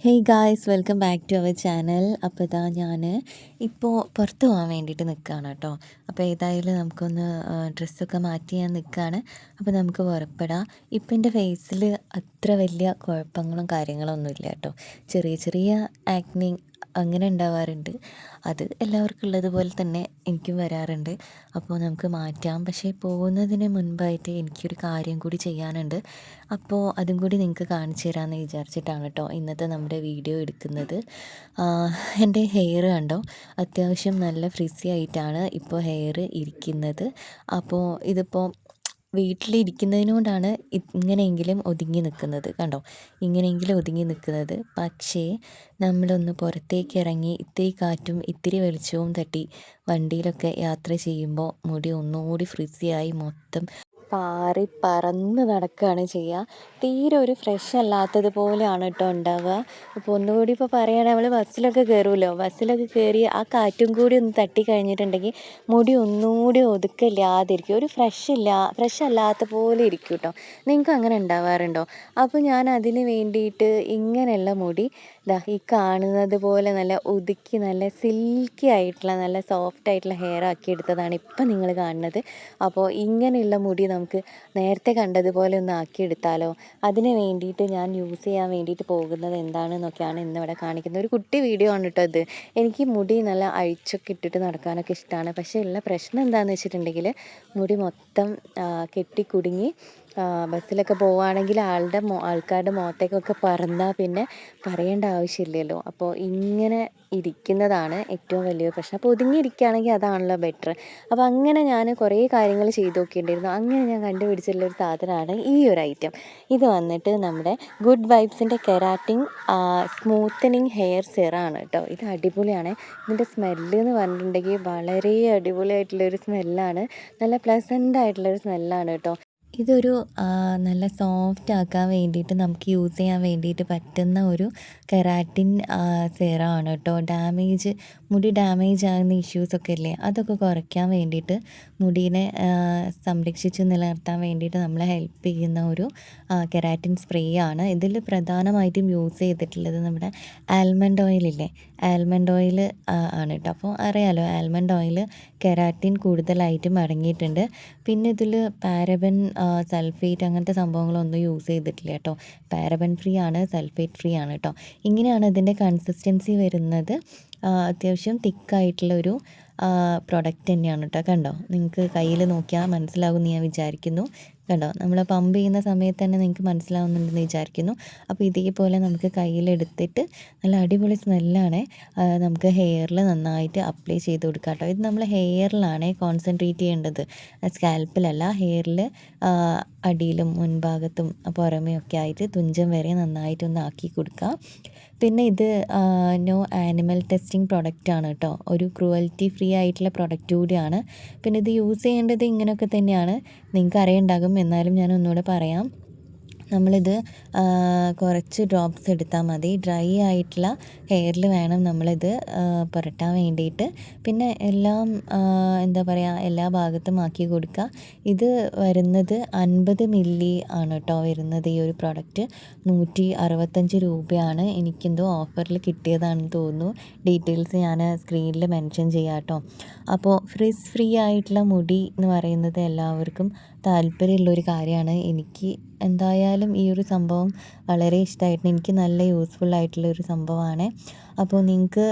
Hey guys, welcome back to our channel. അപ്പോൾ ഇതാ ഞാൻ ഇപ്പോൾ പുറത്ത് പോകാൻ വേണ്ടിയിട്ട് നിൽക്കുകയാണ് കേട്ടോ. അപ്പോൾ ഏതായാലും നമുക്കൊന്ന് ഡ്രസ്സൊക്കെ മാറ്റി ഞാൻ നിൽക്കുകയാണ്. അപ്പോൾ നമുക്ക് പുറപ്പെടാം. ഇപ്പം എൻ്റെ ഫേസിൽ അത്ര വലിയ കുഴപ്പങ്ങളും കാര്യങ്ങളും ഒന്നുമില്ല കേട്ടോ. ചെറിയ ചെറിയ ആക്നി അങ്ങനെ ഉണ്ടാവാറുണ്ട്. അത് എല്ലാവർക്കും ഉള്ളതുപോലെ തന്നെ എനിക്കും വരാറുണ്ട്. അപ്പോൾ നമുക്ക് മാറ്റാം. പക്ഷേ പോകുന്നതിന് മുൻപായിട്ട് എനിക്കൊരു കാര്യം കൂടി ചെയ്യാനുണ്ട്. അപ്പോൾ അതും കൂടി നിങ്ങൾക്ക് കാണിച്ചു തരാമെന്ന് വിചാരിച്ചിട്ടാണ് കേട്ടോ ഇന്നത്തെ നമ്മുടെ വീഡിയോ എടുക്കുന്നത്. എൻ്റെ ഹെയർ കണ്ടോ, അത്യാവശ്യം നല്ല ഫ്രിസി ആയിട്ടാണ് ഇപ്പോൾ ഹെയർ ഇരിക്കുന്നത്. അപ്പോൾ ഇതിപ്പോൾ വീട്ടിലിരിക്കുന്നതിന് കൊണ്ടാണ് ഇങ്ങനെയെങ്കിലും ഒതുങ്ങി നിൽക്കുന്നത് കണ്ടോ, ഇങ്ങനെയെങ്കിലും ഒതുങ്ങി നിൽക്കുന്നത്. പക്ഷേ നമ്മളൊന്ന് പുറത്തേക്ക് ഇറങ്ങി ഇത്തിരി കാറ്റും ഇത്തിരി വെളിച്ചവും തട്ടി വണ്ടിയിലൊക്കെ യാത്ര ചെയ്യുമ്പോൾ മുടി ഒന്നുകൂടി ഫ്രിസിയായി മൊത്തം പാറി പറന്ന് നടക്കുകയാണ് ചെയ്യുക. തീരെ ഒരു ഫ്രഷ് അല്ലാത്തത് പോലെയാണ് കേട്ടോ ഉണ്ടാവുക. അപ്പോൾ ഒന്നുകൂടി ഇപ്പോൾ പറയുകയാണെങ്കിൽ നമ്മൾ ബസ്സിലൊക്കെ കയറുമല്ലോ, ബസ്സിലൊക്കെ കയറി ആ കാറ്റും കൂടി ഒന്ന് തട്ടി കഴിഞ്ഞിട്ടുണ്ടെങ്കിൽ മുടി ഒന്നുകൂടി ഒതുക്കമില്ലാതിരിക്കും, ഒരു ഫ്രഷ് അല്ലാത്ത പോലെ ഇരിക്കും കേട്ടോ. നിങ്ങൾക്ക് അങ്ങനെ ഉണ്ടാവാറുണ്ടോ? അപ്പോൾ ഞാൻ അതിന് വേണ്ടിയിട്ട് ഇങ്ങനെയുള്ള മുടി ഈ കാണുന്നത് പോലെ നല്ല ഒതുക്കി നല്ല സിൽക്കി ആയിട്ടുള്ള നല്ല സോഫ്റ്റ് ആയിട്ടുള്ള ഹെയർ ആക്കി എടുത്തതാണ് ഇപ്പം നിങ്ങൾ കാണുന്നത്. അപ്പോൾ ഇങ്ങനെയുള്ള മുടി നമുക്ക് നേരത്തെ കണ്ടതുപോലെ ഒന്ന് ആക്കിയെടുത്താലോ? അതിന് വേണ്ടിയിട്ട് ഞാൻ യൂസ് ചെയ്യാൻ വേണ്ടിയിട്ട് പോകുന്നത് എന്താണെന്നൊക്കെയാണ് ഇന്നിവിടെ കാണിക്കുന്നത്. ഒരു കുട്ടി വീഡിയോ ആണ് കേട്ടോ ഇത്. എനിക്ക് മുടി നല്ല അഴിച്ചൊക്കെ ഇട്ടിട്ട് നടക്കാനൊക്കെ ഇഷ്ടമാണ്. പക്ഷേ ഉള്ള പ്രശ്നം എന്താണെന്ന് വെച്ചിട്ടുണ്ടെങ്കിൽ മുടി മൊത്തം കെട്ടി കുടുങ്ങി ബസ്സിലൊക്കെ പോവുകയാണെങ്കിൽ ആൾക്കാരുടെ മുഖത്തേക്കൊക്കെ പറന്നാൽ പിന്നെ പറയേണ്ട ആവശ്യമില്ലല്ലോ. അപ്പോൾ ഇങ്ങനെ ഇരിക്കുന്നതാണ് ഏറ്റവും വലിയ പ്രശ്നം. അപ്പോൾ ഒതുങ്ങിയിരിക്കുകയാണെങ്കിൽ അതാണല്ലോ ബെറ്റർ. അപ്പോൾ അങ്ങനെ ഞാൻ കുറേ കാര്യങ്ങൾ ചെയ്ത് നോക്കിയിട്ടുണ്ടായിരുന്നു. അങ്ങനെ ഞാൻ കണ്ടുപിടിച്ചിട്ടുള്ളൊരു സാധനമാണ് ഈ ഒരു ഐറ്റം. ഇത് വന്നിട്ട് നമ്മുടെ ഗുഡ് വൈബ്സിൻ്റെ കെരാറ്റിൻ സ്മൂത്തനിങ് ഹെയർ സെറാണ് കേട്ടോ. ഇത് അടിപൊളിയാണ്. ഇതിൻ്റെ സ്മെല്ല് എന്ന് പറഞ്ഞിട്ടുണ്ടെങ്കിൽ വളരെ അടിപൊളിയായിട്ടുള്ളൊരു സ്മെല്ലാണ്. നല്ല പ്ലസൻ്റ് ആയിട്ടുള്ളൊരു സ്മെല്ലാണ് കേട്ടോ. ഇതൊരു നല്ല സോഫ്റ്റ് ആക്കാൻ വേണ്ടിയിട്ട് നമുക്ക് യൂസ് ചെയ്യാൻ വേണ്ടിയിട്ട് പറ്റുന്ന ഒരു കെരാറ്റിൻ സെറമാണ് കേട്ടോ. മുടി ഡാമേജ് ആകുന്ന ഇഷ്യൂസൊക്കെ ഇല്ലേ, അതൊക്കെ കുറയ്ക്കാൻ വേണ്ടിയിട്ട് മുടീനെ സംരക്ഷിച്ച് നിലനിർത്താൻ വേണ്ടിയിട്ട് നമ്മളെ ഹെൽപ്പ് ചെയ്യുന്ന ഒരു കെരാറ്റിൻ സ്പ്രേ ആണ്. ഇതിൽ പ്രധാനമായിട്ടും യൂസ് ചെയ്തിട്ടുള്ളത് നമ്മുടെ ആൽമണ്ട് ഓയിലില്ലേ, ആൽമണ്ട് ഓയിൽ ആണ് കേട്ടോ. അപ്പോൾ അറിയാലോ, ആൽമണ്ട് ഓയിൽ കെരാറ്റിൻ കൂടുതലായിട്ടും അടങ്ങിയിട്ടുണ്ട്. പിന്നെ ഇതിൽ പാരബൻ സൾഫേറ്റ് അങ്ങനത്തെ സംഭവങ്ങളൊന്നും യൂസ് ചെയ്തിട്ടില്ല കേട്ടോ. പാരബൻ ഫ്രീ ആണ്, സൾഫേറ്റ് ഫ്രീ ആണ് കേട്ടോ. ഇങ്ങനെയാണ് ഇതിൻ്റെ കൺസിസ്റ്റൻസി വരുന്നത്. അത്യാവശ്യം തിക്കായിട്ടുള്ളൊരു പ്രൊഡക്റ്റ് തന്നെയാണ് കേട്ടോ. കണ്ടോ, നിങ്ങൾക്ക് കയ്യിൽ നോക്കിയാൽ മനസ്സിലാകുമെന്ന് ഞാൻ വിചാരിക്കുന്നു. കണ്ടോ, നമ്മൾ പമ്പ് ചെയ്യുന്ന സമയത്ത് തന്നെ നിങ്ങൾക്ക് മനസ്സിലാവുന്നുണ്ടെന്ന് വിചാരിക്കുന്നു. അപ്പോൾ ഇതേപോലെ നമുക്ക് കയ്യിലെടുത്തിട്ട് നല്ല അടിപൊളി സ്മെല്ലാണ്. നമുക്ക് ഹെയറിൽ നന്നായിട്ട് അപ്ലൈ ചെയ്ത് കൊടുക്കാം കേട്ടോ. ഇത് നമ്മൾ ഹെയറിലാണ് കോൺസെൻട്രേറ്റ് ചെയ്യേണ്ടത്, സ്കാൽപ്പിലല്ല. ഹെയറിൽ അടിയിലും മുൻഭാഗത്തും പുറമെയൊക്കെ ആയിട്ട് തുഞ്ചം വരെ നന്നായിട്ടൊന്ന് ആക്കി കൊടുക്കുക. പിന്നെ ഇത് നോ ആനിമൽ ടെസ്റ്റിംഗ് പ്രൊഡക്റ്റാണ് കേട്ടോ. ഒരു ക്രൂവൽറ്റി ഫ്രീ ആയിട്ടുള്ള പ്രൊഡക്റ്റ് കൂടിയാണ്. പിന്നെ ഇത് യൂസ് ചെയ്യേണ്ടത് ഇങ്ങനെയൊക്കെ തന്നെയാണ്. നിങ്ങൾക്ക് അറിയുണ്ടാകും, എന്നാലും ഞാൻ ഒന്നുകൂടെ പറയാം. നമ്മളിത് കുറച്ച് ഡ്രോപ്സ് എടുത്താൽ മതി. ഡ്രൈ ആയിട്ടുള്ള ഹെയറിൽ വേണം നമ്മളിത് പുരട്ടാൻ വേണ്ടിയിട്ട്. പിന്നെ എല്ലാം എന്താ പറയുക, എല്ലാ ഭാഗത്തും ആക്കി കൊടുക്കുക. ഇത് വരുന്നത് 50 മില്ലി ആണ് കേട്ടോ വരുന്നത്. ഈ ഒരു പ്രൊഡക്റ്റ് 165 രൂപയാണ്. എനിക്കെന്തോ ഓഫറിൽ കിട്ടിയതാണെന്ന് തോന്നുന്നു. ഡീറ്റെയിൽസ് ഞാൻ സ്ക്രീനിൽ മെൻഷൻ ചെയ്യാം കേട്ടോ. അപ്പോൾ ഫ്രിസ് ഫ്രീ ആയിട്ടുള്ള മുടി എന്ന് പറയുന്നത് എല്ലാവർക്കും താല്പര്യമുള്ളൊരു കാര്യമാണ്. എനിക്ക് എന്തായാലും ഈ ഒരു സംഭവം വളരെ ഇഷ്ടമായിട്ടുണ്ട്. എനിക്ക് നല്ല യൂസ്ഫുൾ ആയിട്ടുള്ളൊരു സംഭവമാണ്. അപ്പോൾ നിങ്ങൾക്ക്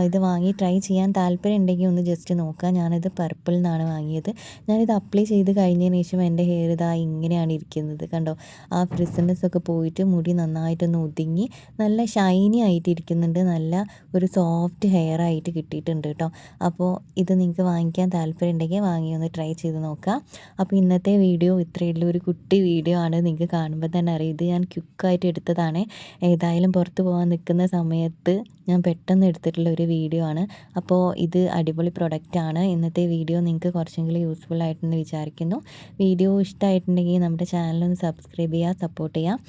ഇത് വാങ്ങി ട്രൈ ചെയ്യാൻ താല്പര്യം ഉണ്ടെങ്കിൽ ഒന്ന് ജസ്റ്റ് നോക്കുക. ഞാനിത് പർപ്പിളിൽ നിന്നാണ് വാങ്ങിയത്. ഞാനിത് അപ്ലൈ ചെയ്ത് കഴിഞ്ഞതിന് ശേഷം എൻ്റെ ഹെയർ ഇതാ ഇങ്ങനെയാണ് ഇരിക്കുന്നത്. കണ്ടോ, ആ ഫ്രിസിനെസ് ഒക്കെ പോയിട്ട് മുടി നന്നായിട്ടൊന്ന് ഒതുങ്ങി നല്ല ഷൈനി ആയിട്ട് ഇരിക്കുന്നുണ്ട്. നല്ല ഒരു സോഫ്റ്റ് ഹെയർ ആയിട്ട് കിട്ടിയിട്ടുണ്ട് കേട്ടോ. അപ്പോൾ ഇത് നിങ്ങൾക്ക് വാങ്ങിക്കാൻ താല്പര്യം ഉണ്ടെങ്കിൽ വാങ്ങി ഒന്ന് ട്രൈ ചെയ്ത് നോക്കുക. അപ്പോൾ ഇന്നത്തെ വീഡിയോ ഇത്രയേ ഉള്ളൂ. ഒരു കുട്ടി വീഡിയോ ആണ്, നിങ്ങൾക്ക് കാണുമ്പോൾ തന്നെ അറിയാം. ഇത് ഞാൻ ക്വിക്കായിട്ട് എടുത്തതാണ്. ഏതായാലും പുറത്ത് പോകാൻ നിൽക്കുന്ന സമയത്ത് ഞാൻ പെട്ടെന്ന് എടുത്തിട്ടുള്ള ഒരു വീഡിയോ ആണ്. അപ്പോൾ ഇത് അടിപൊളി പ്രൊഡക്റ്റാണ്. ഇന്നത്തെ വീഡിയോ നിങ്ങൾക്ക് കുറച്ചെങ്കിലും യൂസ്ഫുൾ ആയിട്ടെന്ന് വിചാരിക്കുന്നു. വീഡിയോ ഇഷ്ടമായിട്ടുണ്ടെങ്കിൽ നമ്മുടെ ചാനലൊന്ന് സബ്സ്ക്രൈബ് ചെയ്യുക, സപ്പോർട്ട് ചെയ്യുക.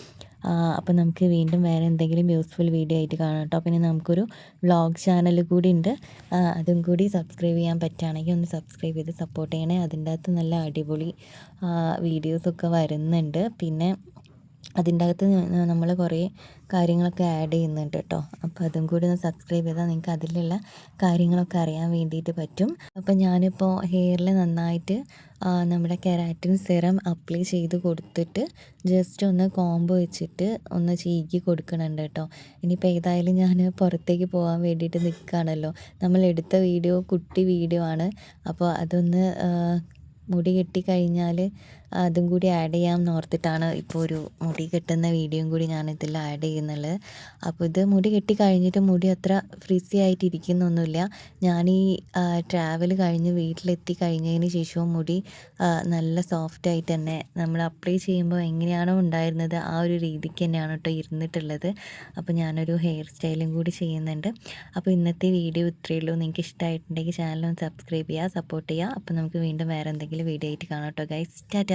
അപ്പോൾ നമുക്ക് വീണ്ടും വേറെ എന്തെങ്കിലും യൂസ്ഫുൾ വീഡിയോ ആയിട്ട് കാണാം കേട്ടോ. പിന്നെ നമുക്കൊരു വ്ളോഗ് ചാനൽ കൂടി ഉണ്ട്. അതും കൂടി സബ്സ്ക്രൈബ് ചെയ്യാൻ പറ്റുകയാണെങ്കിൽ ഒന്ന് സബ്സ്ക്രൈബ് ചെയ്ത് സപ്പോർട്ട് ചെയ്യണേ. അതിൻ്റെ അകത്ത് നല്ല അടിപൊളി വീഡിയോസൊക്കെ വരുന്നുണ്ട്. പിന്നെ അതിൻ്റെ അകത്ത് നമ്മൾ കുറേ കാര്യങ്ങളൊക്കെ ആഡ് ചെയ്യുന്നുണ്ട് കേട്ടോ. അപ്പോൾ അതും കൂടി ഒന്ന് സബ്സ്ക്രൈബ് ചെയ്താൽ നിങ്ങൾക്ക് അതിലുള്ള കാര്യങ്ങളൊക്കെ അറിയാൻ വേണ്ടിയിട്ട് പറ്റും. അപ്പോൾ ഞാനിപ്പോൾ ഹെയറിൽ നന്നായിട്ട് നമ്മുടെ കെരാറ്റിൻ സിറം അപ്ലൈ ചെയ്ത് കൊടുത്തിട്ട് ജസ്റ്റ് ഒന്ന് കോംബ് വെച്ചിട്ട് ഒന്ന് ചീകി കൊടുക്കുന്നുണ്ട് കേട്ടോ. ഇനിയിപ്പോൾ ഏതായാലും ഞാൻ പുറത്തേക്ക് പോകാൻ വേണ്ടിയിട്ട് നിൽക്കുകയാണല്ലോ. നമ്മൾ എടുത്ത വീഡിയോ കുട്ടി വീഡിയോ ആണ്. അപ്പോൾ അതൊന്ന് മുടി കെട്ടിക്കഴിഞ്ഞാൽ അതും കൂടി ആഡ് ചെയ്യാമെന്ന് ഓർത്തിട്ടാണ് ഇപ്പോൾ ഒരു മുടി കെട്ടുന്ന വീഡിയോയും കൂടി ഞാനിതിൽ ആഡ് ചെയ്യുന്നുള്ളത്. അപ്പോൾ ഇത് മുടി കെട്ടി കഴിഞ്ഞിട്ട് മുടി അത്ര ഫ്രിസി ആയിട്ട് ഇരിക്കുന്നൊന്നുമില്ല. ഞാൻ ഈ ട്രാവൽ കഴിഞ്ഞ് വീട്ടിലെത്തി കഴിഞ്ഞതിന് ശേഷവും മുടി നല്ല സോഫ്റ്റ് ആയിട്ട് തന്നെ നമ്മൾ അപ്ലൈ ചെയ്യുമ്പോൾ എങ്ങനെയാണോ ഉണ്ടായിരുന്നത് ആ ഒരു രീതിക്ക് തന്നെയാണ് കേട്ടോ ഇരുന്നിട്ടുള്ളത്. അപ്പോൾ ഞാനൊരു ഹെയർ സ്റ്റൈലും കൂടി ചെയ്യുന്നുണ്ട്. അപ്പോൾ ഇന്നത്തെ വീഡിയോ ഇത്രയേ ഉള്ളൂ. നിങ്ങൾക്ക് ഇഷ്ടമായിട്ടുണ്ടെങ്കിൽ ചാനൽ ഒന്ന് സബ്സ്ക്രൈബ് ചെയ്യുക, സപ്പോർട്ട് ചെയ്യുക. അപ്പോൾ നമുക്ക് വീണ്ടും വേറെ എന്തെങ്കിലും വീഡിയോ ആയിട്ട് കാണാം കേട്ടോ ഗൈസ്. ടാറ്റാ.